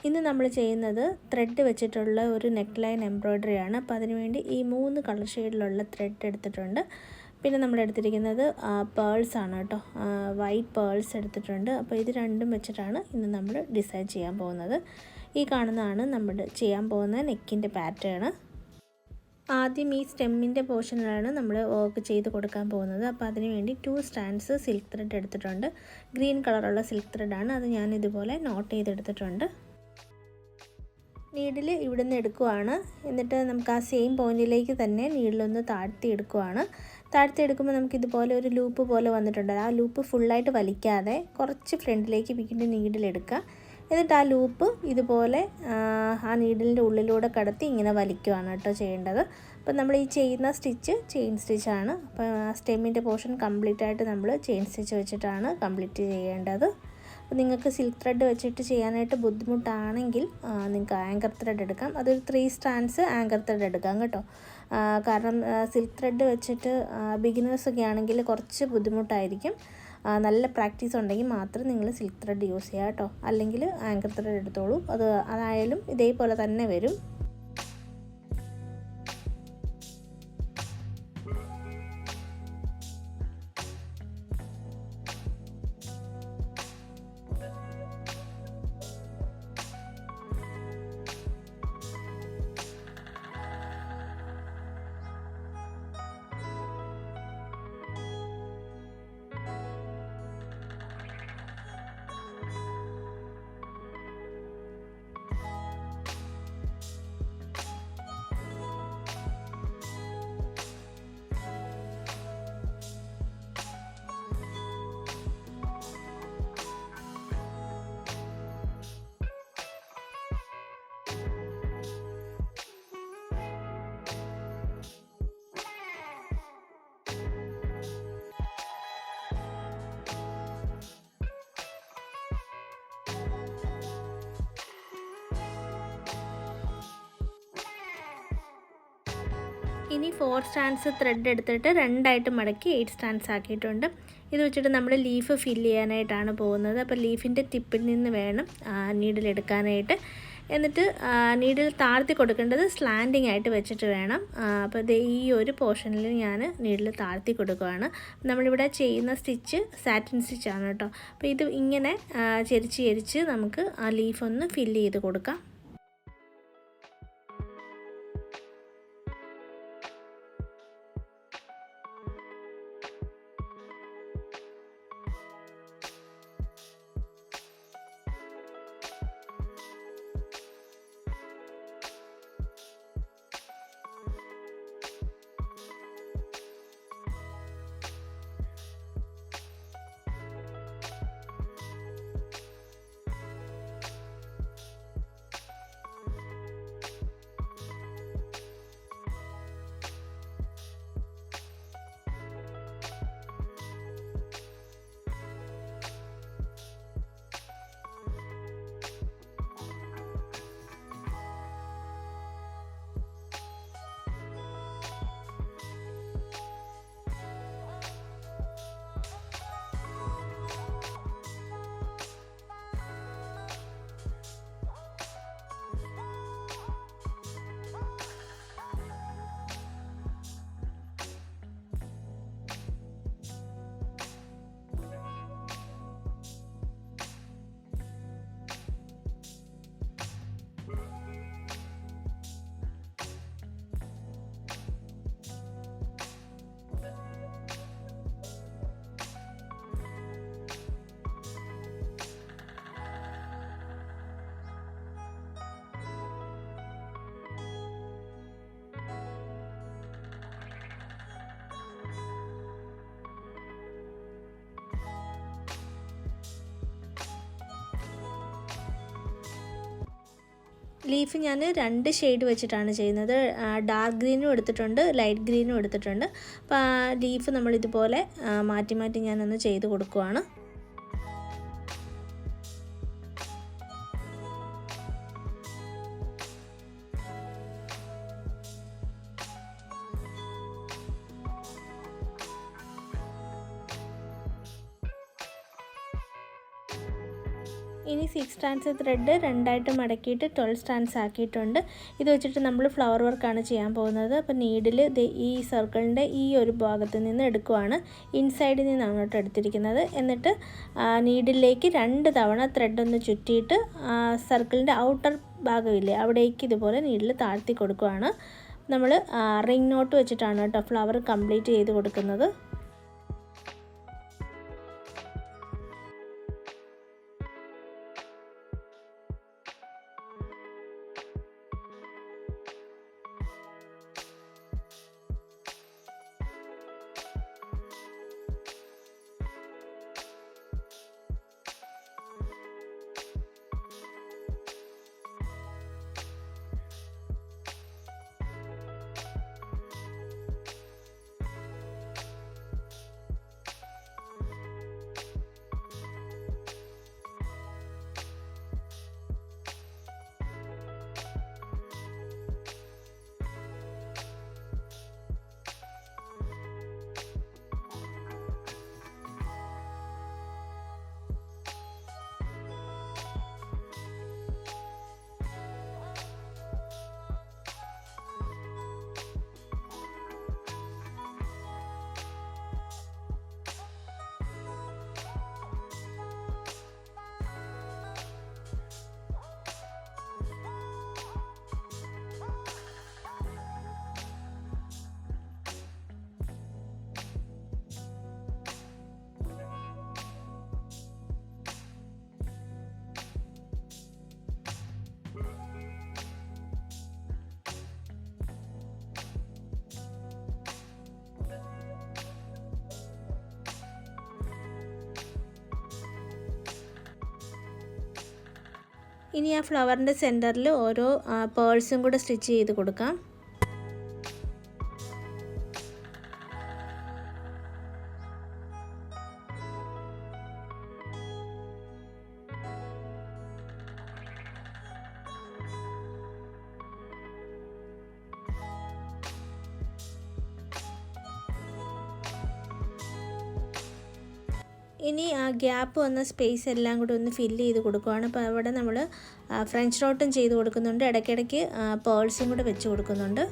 ഇന്ന് നമ്മൾ ചെയ്യുന്നത് ത്രെഡ് വെച്ചിട്ടുള്ള ഒരു നെക്ക് ലൈൻ എംബ്രോയ്ഡറി ആണ്. അപ്പോൾ അതിനുവേണ്ടി ഈ 3 കളർ ഷെയ്ഡിലുള്ള ത്രെഡ് എടുത്തിട്ടുണ്ട്. പിന്നെ നമ്മൾ എടുത്തിരിക്കുന്നത് പേൾസ് ആണ് കേട്ടോ, വൈറ്റ് പേൾസ് എടുത്തിട്ടുണ്ട്. അപ്പോൾ ഇത് രണ്ടും വെച്ചിട്ടാണ് ഇന്ന് നമ്മൾ ഡിസൈൻ ചെയ്യാൻ പോകുന്നത്. ഈ കാണുന്നതാണ് നമ്മൾ ചെയ്യാൻ പോകുന്ന നെക്കിൻ്റെ പാറ്റേൺ. ആദ്യം ഈ സ്റ്റെമ്മിൻ്റെ പോർഷനിലാണ് നമ്മൾ വർക്ക് ചെയ്ത് കൊടുക്കാൻ പോകുന്നത്. അപ്പോൾ അതിന് വേണ്ടി 2 സ്റ്റാൻഡ്സ് സിൽക്ക് ത്രെഡ് എടുത്തിട്ടുണ്ട്. ഗ്രീൻ കളറുള്ള സിൽക്ക് ത്രെഡാണ്. അത് ഞാൻ ഇതുപോലെ നോട്ട് ചെയ്തെടുത്തിട്ടുണ്ട്. നീഡിൽ ഇവിടുന്ന് എടുക്കുവാണ്. എന്നിട്ട് നമുക്ക് ആ സെയിം പോയിന്റിലേക്ക് തന്നെ നീഡിലൊന്ന് താഴ്ത്തി എടുക്കുവാണ്. താഴ്ത്തി എടുക്കുമ്പോൾ നമുക്ക് ഇതുപോലെ ഒരു ലൂപ്പ് പോലെ വന്നിട്ടുണ്ട്. ആ ലൂപ്പ് ഫുള്ളായിട്ട് വലിക്കാതെ കുറച്ച് ഫ്രണ്ടിലേക്ക് വീണ്ടും നീഡിലെടുക്കുക. എന്നിട്ട് ആ ലൂപ്പ് ഇതുപോലെ ആ നീഡിലിൻ്റെ ഉള്ളിലൂടെ കടത്തി ഇങ്ങനെ വലിക്കുവാണ് കേട്ടോ ചെയ്യേണ്ടത്. അപ്പോൾ നമ്മൾ ഈ ചെയ്യുന്ന സ്റ്റിച്ച് ചെയിൻ സ്റ്റിച്ചാണ്. അപ്പോൾ ആ സ്റ്റെമ്മിൻ്റെ പോർഷൻ കംപ്ലീറ്റ് ആയിട്ട് നമ്മൾ ചെയിൻ സ്റ്റിച്ച് വെച്ചിട്ടാണ് കംപ്ലീറ്റ് ചെയ്യേണ്ടത്. അപ്പോൾ നിങ്ങൾക്ക് സിൽക്ക് ത്രെഡ് വെച്ചിട്ട് ചെയ്യാനായിട്ട് ബുദ്ധിമുട്ടാണെങ്കിൽ നിങ്ങൾക്ക് ആങ്കർ ത്രെഡ് എടുക്കാം. അതൊരു 3 സ്റ്റാൻഡ്സ് ആങ്കർ ത്രെഡ് എടുക്കാം കേട്ടോ. കാരണം സിൽക്ക് ത്രെഡ് വെച്ചിട്ട് ബിഗിനേഴ്സൊക്കെ ആണെങ്കിൽ കുറച്ച് ബുദ്ധിമുട്ടായിരിക്കും. നല്ല പ്രാക്ടീസ് ഉണ്ടെങ്കിൽ മാത്രം നിങ്ങൾ സിൽക്ക് ത്രെഡ് യൂസ് ചെയ്യുക കേട്ടോ. അല്ലെങ്കിൽ ആങ്കർ ത്രെഡ് എടുത്തോളൂ. അതായാലും ഇതേപോലെ തന്നെ വരും. ഇനി 4 സ്റ്റാൻഡ്സ് ത്രെഡ് എടുത്തിട്ട് 2ആയിട്ട് മടക്കി 8 സ്റ്റാൻഡ്സ് ആക്കിയിട്ടുണ്ട്. ഇത് വെച്ചിട്ട് നമ്മൾ ലീഫ് ഫില്ല് ചെയ്യാനായിട്ടാണ് പോകുന്നത്. അപ്പോൾ ലീഫിൻ്റെ ടിപ്പിൽ നിന്ന് വേണം നീഡിലെടുക്കാനായിട്ട്. എന്നിട്ട് നീഡിൽ താഴ്ത്തി കൊടുക്കേണ്ടത് സ്ലാൻഡിങ് ആയിട്ട് വെച്ചിട്ട് വേണം. അപ്പോൾ ഇത് ഈ ഒരു പോർഷനിൽ ഞാൻ നീഡിൽ താഴ്ത്തി കൊടുക്കുകയാണ്. നമ്മളിവിടെ ചെയ്യുന്ന സ്റ്റിച്ച് സാറ്റിൻ സ്റ്റിച്ചാണ് കേട്ടോ. അപ്പോൾ ഇത് ഇങ്ങനെ ചെരിച്ച് നമുക്ക് ആ ലീഫൊന്ന് ഫില്ല് ചെയ്ത് കൊടുക്കാം. ലീഫ് ഞാൻ 2 ഷെയ്ഡ് വെച്ചിട്ടാണ് ചെയ്യുന്നത്. ഡാർക്ക് ഗ്രീനും എടുത്തിട്ടുണ്ട്, ലൈറ്റ് ഗ്രീനും എടുത്തിട്ടുണ്ട്. അപ്പോൾ ആ ലീഫ് നമ്മളിതുപോലെ മാറ്റി ഞാനൊന്ന് ചെയ്ത് കൊടുക്കുവാണ്. ഇനി 6 സ്ട്രാൻഡ്സ് ത്രെഡ് രണ്ടായിട്ട് മടക്കിയിട്ട് 12 സ്ട്രാൻഡ്സ് ആക്കിയിട്ടുണ്ട്. ഇത് വെച്ചിട്ട് നമ്മൾ ഫ്ലവർ വർക്കാണ് ചെയ്യാൻ പോകുന്നത്. അപ്പോൾ നീഡിൽ ഈ സർക്കിളിൻ്റെ ഈ ഒരു ഭാഗത്ത് നിന്ന് എടുക്കുവാണ്. ഇൻസൈഡിൽ നിന്നാണ് കേട്ടോ എടുത്തിരിക്കുന്നത്. എന്നിട്ട് നീഡിലേക്ക് 2 തവണ ത്രെഡ് ഒന്ന് ചുറ്റിയിട്ട് സർക്കിളിൻ്റെ ഔട്ടർ ഭാഗമില്ലേ അവിടേക്ക് ഇതുപോലെ നീഡിൽ താഴ്ത്തി കൊടുക്കുവാണ്. നമ്മൾ റിംഗ് നോട്ട് വെച്ചിട്ടാണ് കേട്ടോ ഫ്ലവർ കംപ്ലീറ്റ് ചെയ്ത് കൊടുക്കുന്നത്. ഇനി ആ ഫ്ലവറിൻ്റെ സെൻറ്ററിൽ ഓരോ പേൾസും കൂടെ സ്റ്റിച്ച് ചെയ്ത് കൊടുക്കാം. ഇനി ആ ഗ്യാപ്പ് വന്ന സ്പേസ് എല്ലാം കൂടി ഒന്ന് ഫില്ല് ചെയ്ത് കൊടുക്കുകയാണ്. അപ്പോൾ അവിടെ നമ്മൾ ഫ്രഞ്ച് നോട്ടും ചെയ്ത് കൊടുക്കുന്നുണ്ട്, ഇടയ്ക്കിടയ്ക്ക് പേൾസും കൂടെ വെച്ച് കൊടുക്കുന്നുണ്ട്.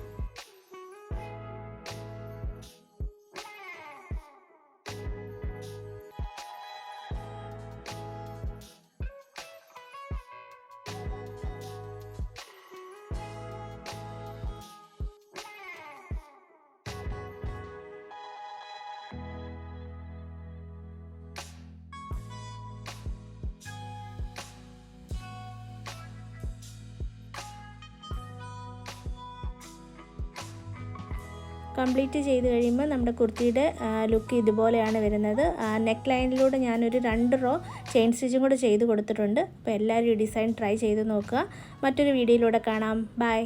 കംപ്ലീറ്റ് ചെയ്ത് കഴിയുമ്പോൾ നമ്മുടെ കുർത്തിയുടെ ലുക്ക് ഇതുപോലെയാണ് വരുന്നത്. നെക്ക് ലൈനിലൂടെ ഞാനൊരു 2 റോ ചെയിൻ സ്റ്റിച്ചും കൂടെ ചെയ്ത് കൊടുത്തിട്ടുണ്ട്. അപ്പോൾ എല്ലാവരും ഈ ഡിസൈൻ ട്രൈ ചെയ്ത് നോക്കുക. മറ്റൊരു വീഡിയോയിലൂടെ കാണാം. ബൈ.